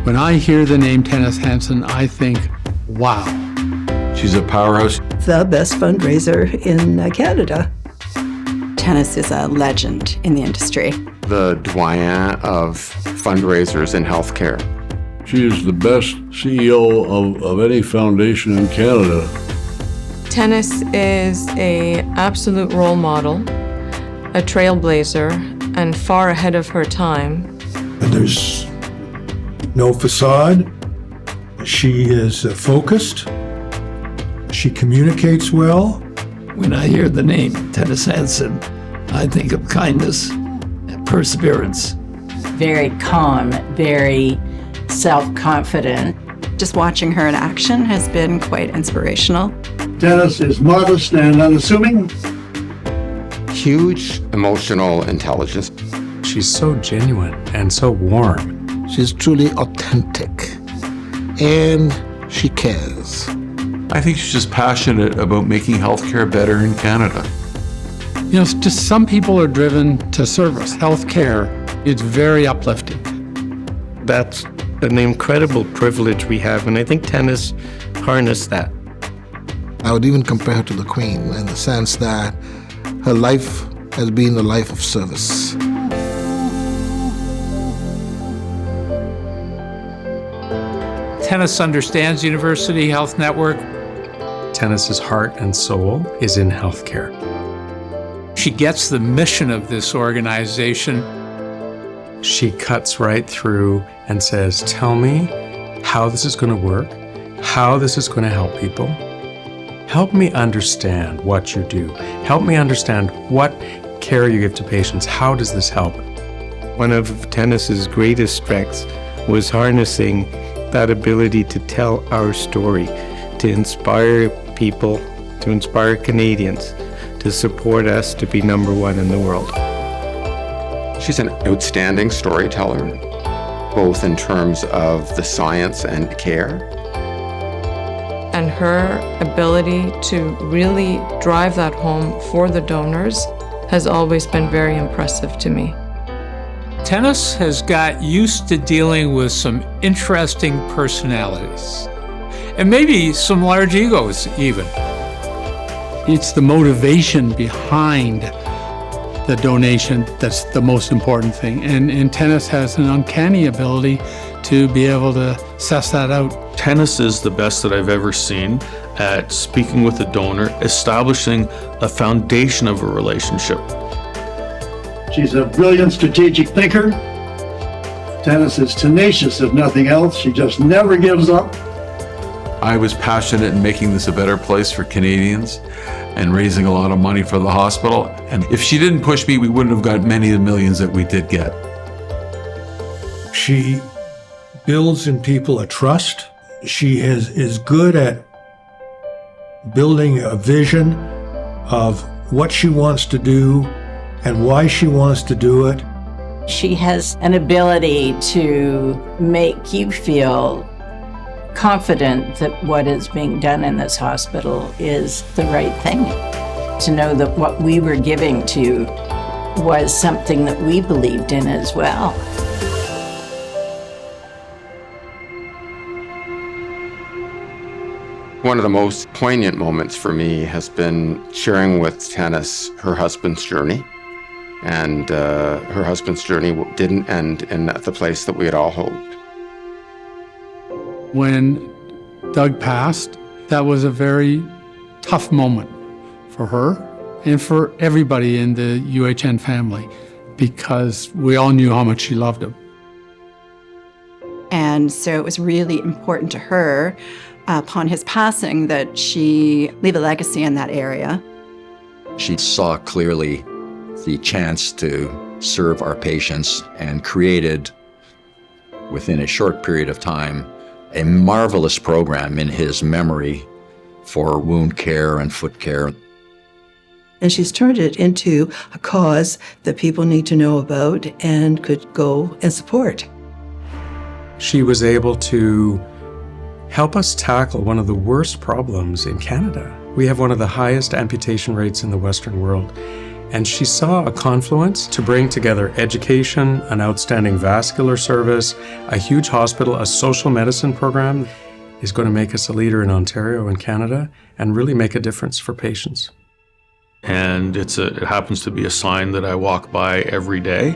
When I hear the name Tennys Hanson, I think, wow. She's a powerhouse. The best fundraiser in Canada. Tennys is a legend in the industry. The doyen of fundraisers in healthcare. She is the best CEO of any foundation in Canada. Tennys is an absolute role model, a trailblazer, and far ahead of her time. And there's no facade. She is focused. She communicates well. When I hear the name Tennys Hanson, I think of kindness and perseverance. Very calm, very self-confident. Just watching her in action has been quite inspirational. Tennys is modest and unassuming. Huge emotional intelligence. She's so genuine and so warm. She's truly authentic, and she cares. I think she's just passionate about making healthcare better in Canada. You know, just some people are driven to service. Healthcare is very uplifting. That's an incredible privilege we have, and I think Tennys harnessed that. I would even compare her to the Queen in the sense that her life has been a life of service. Tennys understands University Health Network. Tennys's heart and soul is in healthcare. She gets the mission of this organization. She cuts right through and says, tell me how this is going to work, how this is going to help people. Help me understand what you do. Help me understand what care you give to patients. How does this help? One of Tennys's greatest strengths was harnessing that ability to tell our story, to inspire people, to inspire Canadians, to support us to be number one in the world. She's an outstanding storyteller, both in terms of the science and care. And her ability to really drive that home for the donors has always been very impressive to me. Tennys has got used to dealing with some interesting personalities, and maybe some large egos even. It's the motivation behind the donation that's the most important thing. And Tennys has an uncanny ability to be able to suss that out. Tennys is the best that I've ever seen at speaking with a donor, establishing a foundation of a relationship. She's a brilliant strategic thinker. Tennys is tenacious, if nothing else. She just never gives up. I was passionate in making this a better place for Canadians and raising a lot of money for the hospital. And if she didn't push me, we wouldn't have got many of the millions that we did get. She builds in people a trust. She is good at building a vision of what she wants to do and why she wants to do it. She has an ability to make you feel confident that what is being done in this hospital is the right thing. To know that what we were giving to was something that we believed in as well. One of the most poignant moments for me has been sharing with Tennys her husband's journey. And her husband's journey didn't end in the place that we had all hoped. When Doug passed, that was a very tough moment for her and for everybody in the UHN family, because we all knew how much she loved him. And so it was really important to her upon his passing that she leave a legacy in that area. She saw clearly the chance to serve our patients and created, within a short period of time, a marvelous program in his memory for wound care and foot care. And she's turned it into a cause that people need to know about and could go and support. She was able to help us tackle one of the worst problems in Canada. We have one of the highest amputation rates in the Western world, And she saw a confluence to bring together education, an outstanding vascular service, a huge hospital, a social medicine program is going to make us a leader in Ontario and Canada and really make a difference for patients. And it happens to be a sign that I walk by every day.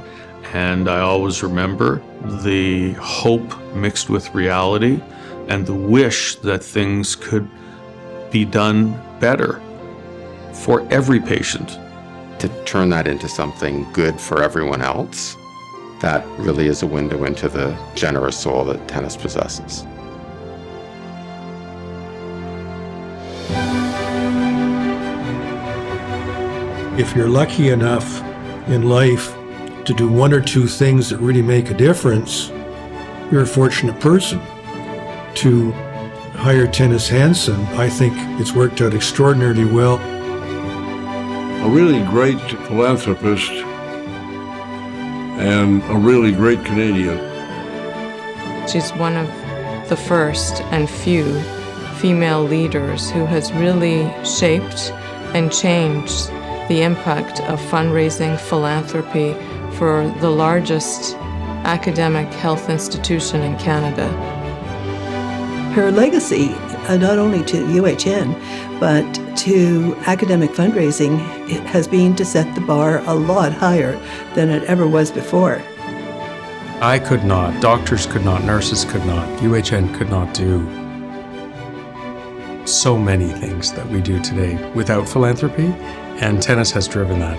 And I always remember the hope mixed with reality and the wish that things could be done better for every patient. To turn that into something good for everyone else, that really is a window into the generous soul that Tennys possesses. If you're lucky enough in life to do one or two things that really make a difference, you're a fortunate person. To hire Tennys Hanson, I think it's worked out extraordinarily well. A really great philanthropist and a really great Canadian. She's one of the first and few female leaders who has really shaped and changed the impact of fundraising philanthropy for the largest academic health institution in Canada. Her legacy, not only to UHN, but to academic fundraising, it has been to set the bar a lot higher than it ever was before. I could not, doctors could not, nurses could not, UHN could not do so many things that we do today without philanthropy, and Tennys has driven that.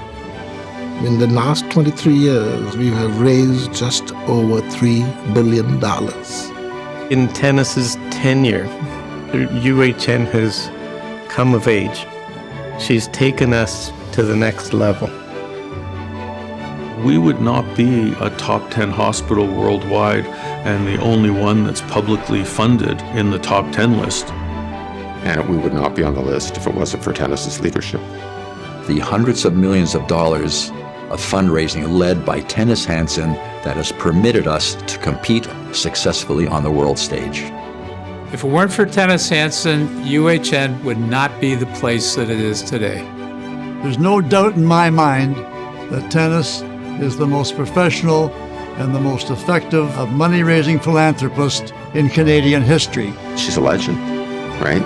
In the last 23 years, we have raised just over $3 billion. In Tennys's tenure, UHN has come of age. She's taken us to the next level. We would not be a top 10 hospital worldwide and the only one that's publicly funded in the top 10 list. And we would not be on the list if it wasn't for Tennys's leadership. The hundreds of millions of dollars of fundraising led by Tennys Hanson that has permitted us to compete successfully on the world stage. If it weren't for Tennys Hanson, UHN would not be the place that it is today. There's no doubt in my mind that Tennys is the most professional and the most effective of money-raising philanthropists in Canadian history. She's a legend, right?